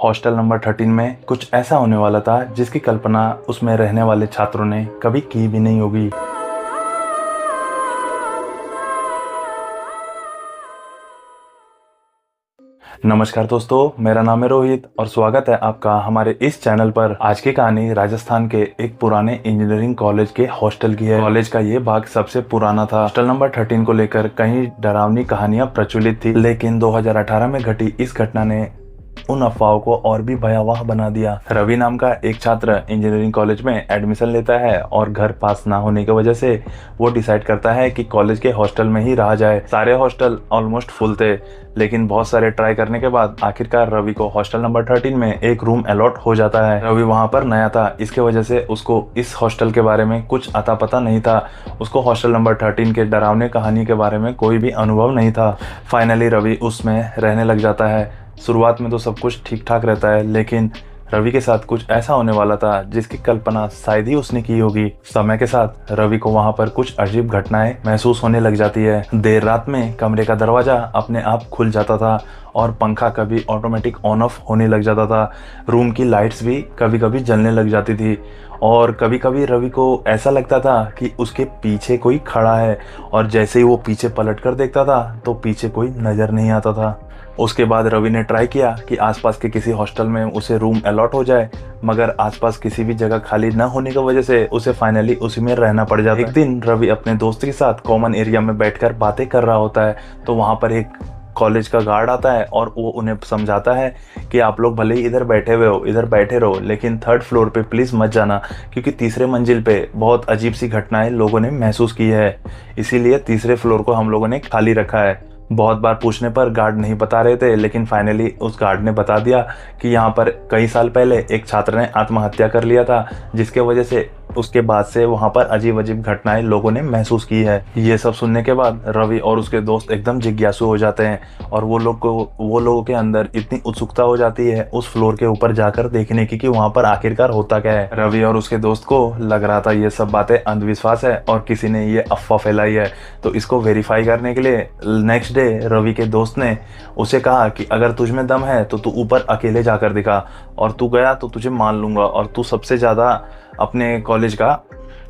Hostel number 13 में कुछ ऐसा होने वाला था जिसकी कल्पना उसमें रहने वाले छात्रों ने कभी की भी नहीं होगी। नमस्कार दोस्तों, मेरा नाम है रोहित और स्वागत है आपका हमारे इस चैनल पर। आज की कहानी राजस्थान के एक पुराने इंजीनियरिंग कॉलेज के हॉस्टल की है। कॉलेज का ये भाग सबसे पुराना था। हॉस्टल नंबर 13 को लेकर कई डरावनी कहानियां प्रचलित थी, लेकिन 2018 में घटी इस घटना ने उन अफवाहों को और भी भयावह बना दिया। रवि नाम का एक छात्र इंजीनियरिंग कॉलेज में एडमिशन लेता है और घर पास ना होने की वजह से वो डिसाइड करता है कि कॉलेज के हॉस्टल में ही रहा जाए। सारे हॉस्टल ऑलमोस्ट फुल थे, लेकिन बहुत सारे ट्राई करने के बाद आखिरकार रवि को हॉस्टल नंबर 13 में एक रूम अलॉट हो जाता है। रवि वहां पर नया था, इसके वजह से उसको इस हॉस्टल के बारे में कुछ अता पता नहीं था। उसको हॉस्टल नंबर 13 के डरावने कहानी के बारे में कोई भी अनुभव नहीं था। फाइनली रवि उसमें रहने लग जाता है। शुरुआत में तो सब कुछ ठीक ठाक रहता है, लेकिन रवि के साथ कुछ ऐसा होने वाला था जिसकी कल्पना शायद ही उसने की होगी। समय के साथ रवि को वहां पर कुछ अजीब घटनाएं महसूस होने लग जाती है। देर रात में कमरे का दरवाजा अपने आप खुल जाता था और पंखा कभी ऑटोमेटिक ऑन ऑफ होने लग जाता था। रूम की लाइट्स भी कभी कभी जलने लग जाती थी और कभी कभी रवि को ऐसा लगता था कि उसके पीछे कोई खड़ा है, और जैसे ही वो पीछे पलट कर देखता था तो पीछे कोई नजर नहीं आता था। उसके बाद रवि ने ट्राई किया कि आसपास के किसी हॉस्टल में उसे रूम अलॉट हो जाए, मगर आसपास किसी भी जगह खाली न होने की वजह से उसे फाइनली उसी में रहना पड़ जाता है। एक दिन रवि अपने दोस्त के साथ कॉमन एरिया में बैठकर बातें कर रहा होता है, तो वहां पर एक कॉलेज का गार्ड आता है और वो उन्हें समझाता है कि आप लोग भले ही इधर बैठे हुए हो, इधर बैठे रहो, लेकिन 3rd फ्लोर पे प्लीज मत जाना, क्योंकि तीसरे मंजिल पे बहुत अजीब सी घटनाएं लोगों ने महसूस की है। इसीलिए तीसरे फ्लोर को हम लोगों ने खाली रखा है। बहुत बार पूछने पर गार्ड नहीं बता रहे थे, लेकिन फाइनली उस गार्ड ने बता दिया कि यहाँ पर कई साल पहले एक छात्र ने आत्महत्या कर लिया था, जिसके वजह से उसके बाद से वहां पर अजीब अजीब घटनाएं लोगों ने महसूस की है। ये सब सुनने के बाद रवि और उसके दोस्त एकदम जिज्ञासु हो जाते हैं और वो लोगों के अंदर इतनी उत्सुकता हो जाती है उस फ्लोर के ऊपर जाकर देखने की कि वहां पर आखिरकार होता क्या है। रवि और उसके दोस्त को लग रहा था ये सब बातें अंधविश्वास है और किसी ने ये अफवाह फैलाई है, तो इसको वेरीफाई करने के लिए नेक्स्ट डे रवि के दोस्त ने उसे कहा कि अगर तुझ में दम है तो तू ऊपर अकेले जाकर दिखा, और तू गया तो तुझे मान लूंगा और तू सबसे ज्यादा अपने कॉलेज का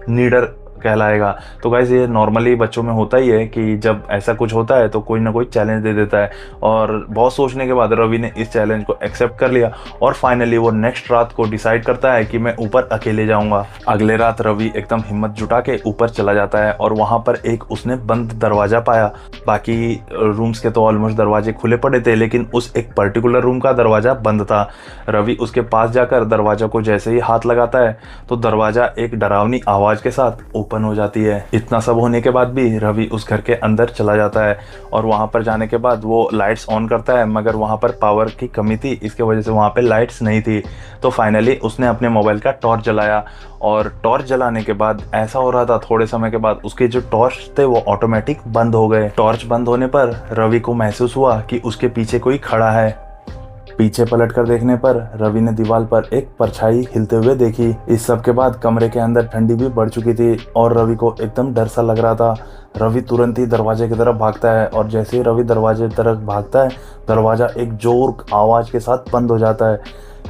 लीडर कहलाएगा। तो गाइस, ये नॉर्मली बच्चों में होता ही है कि जब ऐसा कुछ होता है तो कोई ना कोई चैलेंज दे देता है, और बहुत सोचने के बाद रवि ने इस चैलेंज को एक्सेप्ट कर लिया और फाइनली वो नेक्स्ट रात को डिसाइड करता है कि मैं ऊपर अकेले जाऊंगा। अगले रात रवि एकदम हिम्मत जुटा के ऊपर चला जाता है और वहां पर एक उसने बंद दरवाजा पाया। बाकी रूम्स के तो ऑलमोस्ट दरवाजे खुले पड़े थे, लेकिन उस एक पर्टिकुलर रूम का दरवाजा बंद था। रवि उसके पास जाकर दरवाजा को जैसे ही हाथ लगाता है तो दरवाजा एक डरावनी आवाज के साथ ओपन हो जाती है। इतना सब होने के बाद भी रवि उस घर के अंदर चला जाता है और वहां पर जाने के बाद वो लाइट्स ऑन करता है, मगर वहां पर पावर की कमी थी, इसके वजह से वहां पे लाइट्स नहीं थी। तो फाइनली उसने अपने मोबाइल का टॉर्च जलाया और टॉर्च जलाने के बाद ऐसा हो रहा था थोड़े समय के बाद उसके जो टॉर्च थे वो ऑटोमेटिक बंद हो गए। टॉर्च बंद होने पर रवि को महसूस हुआ कि उसके पीछे कोई खड़ा है। पीछे पलट कर देखने पर रवि ने दीवार पर एक परछाई हिलते हुए देखी। इस सब के बाद कमरे के अंदर ठंडी भी बढ़ चुकी थी और रवि को एकदम डर सा लग रहा था। रवि तुरंत ही दरवाजे की तरफ भागता है और जैसे ही रवि दरवाजे की तरफ भागता है दरवाजा एक जोर आवाज के साथ बंद हो जाता है।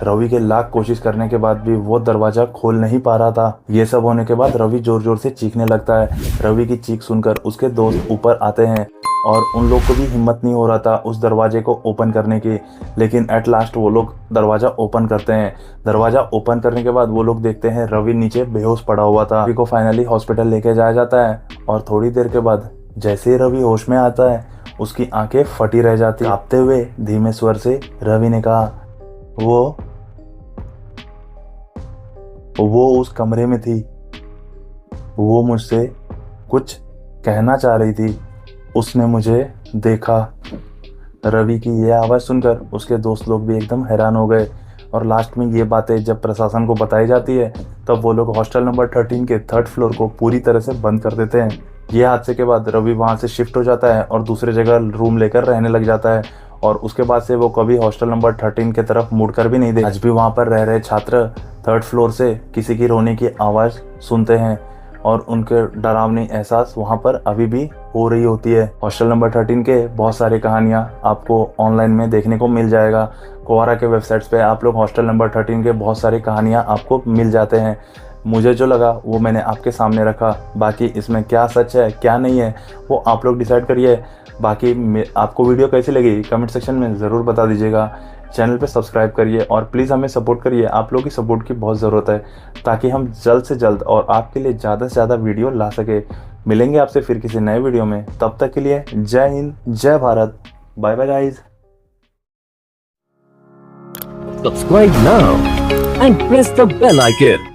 रवि के लाख कोशिश करने के बाद भी वो दरवाजा खोल नहीं पा रहा था। ये सब होने के बाद रवि जोर जोर से चीखने लगता है। रवि की चीख सुनकर उसके दोस्त ऊपर आते हैं और उन लोग को भी हिम्मत नहीं हो रहा था उस दरवाजे को ओपन करने की, लेकिन एट लास्ट वो लोग दरवाजा ओपन करते हैं। दरवाजा ओपन करने के बाद वो लोग देखते हैं रवि नीचे बेहोश पड़ा हुआ था। रवि को फाइनली हॉस्पिटल लेके जाया जाता है और थोड़ी देर के बाद जैसे ही रवि होश में आता है उसकी आंखें फटी रह जाती। कांपते हुए धीमे स्वर से रवि ने कहा, वो उस कमरे में थी, वो मुझसे कुछ कहना चाह रही थी, उसने मुझे देखा। रवि की यह आवाज़ सुनकर उसके दोस्त लोग भी एकदम हैरान हो गए और लास्ट में ये बातें जब प्रशासन को बताई जाती है तब वो लोग हॉस्टल नंबर 13 के 3rd फ्लोर को पूरी तरह से बंद कर देते हैं। ये हादसे के बाद रवि वहाँ से शिफ्ट हो जाता है और दूसरे जगह रूम लेकर रहने लग जाता है और उसके बाद से वो कभी हॉस्टल नंबर 13 की तरफ मुड़कर भी नहीं देखा। आज भी वहाँ पर रह रहे छात्र 3rd फ्लोर से किसी की रोने की आवाज़ सुनते हैं और उनके डरावनी एहसास वहाँ पर अभी भी हो रही होती है। हॉस्टल नंबर 13 के बहुत सारी कहानियाँ आपको ऑनलाइन में देखने को मिल जाएगा। क्वोरा के वेबसाइट्स पे आप लोग हॉस्टल नंबर 13 के बहुत सारी कहानियाँ आपको मिल जाते हैं। मुझे जो लगा वो मैंने आपके सामने रखा। बाकी इसमें क्या सच है क्या नहीं है वो आप लोग डिसाइड करिए। बाकी आपको वीडियो कैसी लगी कमेंट सेक्शन में ज़रूर बता दीजिएगा। चैनल पे सब्सक्राइब करिए और प्लीज़ हमें सपोर्ट करिए। आप लोग की सपोर्ट की बहुत ज़रूरत है ताकि हम जल्द से जल्द और आपके लिए ज़्यादा से ज़्यादा वीडियो ला सके। मिलेंगे आपसे फिर किसी नए वीडियो में, तब तक के लिए जय हिंद जय Bharat. Bye bye guys. Subscribe now and press the bell icon.